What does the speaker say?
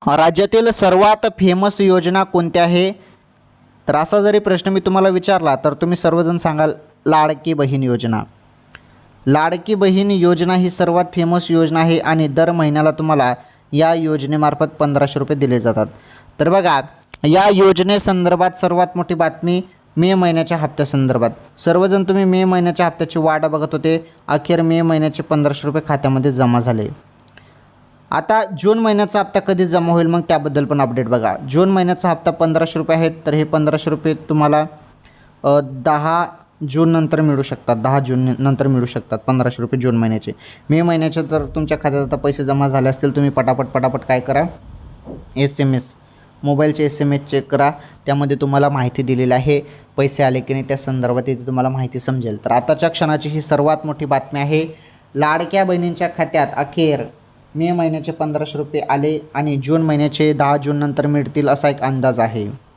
राज्यातील सर्वात फेमस योजना कोणत्या आहे? तर असा जरी प्रश्न मी तुम्हाला विचारला तर तुम्ही सर्वजण सांगाल लाडकी बहीण योजना. लाडकी बहीण योजना ही सर्वात फेमस योजना आहे आणि दर महिन्याला तुम्हाला या योजनेमार्फत 1500 रुपये दिले जातात. तर बघा, या योजनेसंदर्भात सर्वात मोठी बातमी मे महिन्याच्या हप्त्यासंदर्भात. सर्वजण तुम्ही मे महिन्याच्या हप्त्याची वाट बघत होते. अखेर मे महिन्याचे 1500 रुपये खात्यामध्ये जमा झाले. आता जून महिन्याचा हप्ता कधी जमा होईल मग त्याबद्दल पण अपडेट बघा. जून महिन्याचा हप्ता 1500 रुपये आहेत. तर हे 1500 रुपये तुम्हाला 10 जून नंतर मिळू शकतात. 10 जून नंतर मिळू शकतात 1500 रुपये जून महिन्याचे. मे महिन्याचे तर तुमच्या खात्यात आता पैसे जमा झाले असतील. तुम्ही पटापट काय करा, SMS मोबाईलचे SMS चेक करा. त्यामध्ये तुम्हाला माहिती दिलेली आहे. पैसे आले की नाही त्या संदर्भात इथे तुम्हाला माहिती समजेल. तर आताच्या क्षणाची ही सर्वात मोठी बातमी आहे. लाडक्या बहिणींच्या खात्यात अखेर मे महिन्याचे 1500 रुपये आले आणि जून महिन्याचे 10 जून नंतर मिळतील असा एक अंदाज आहे.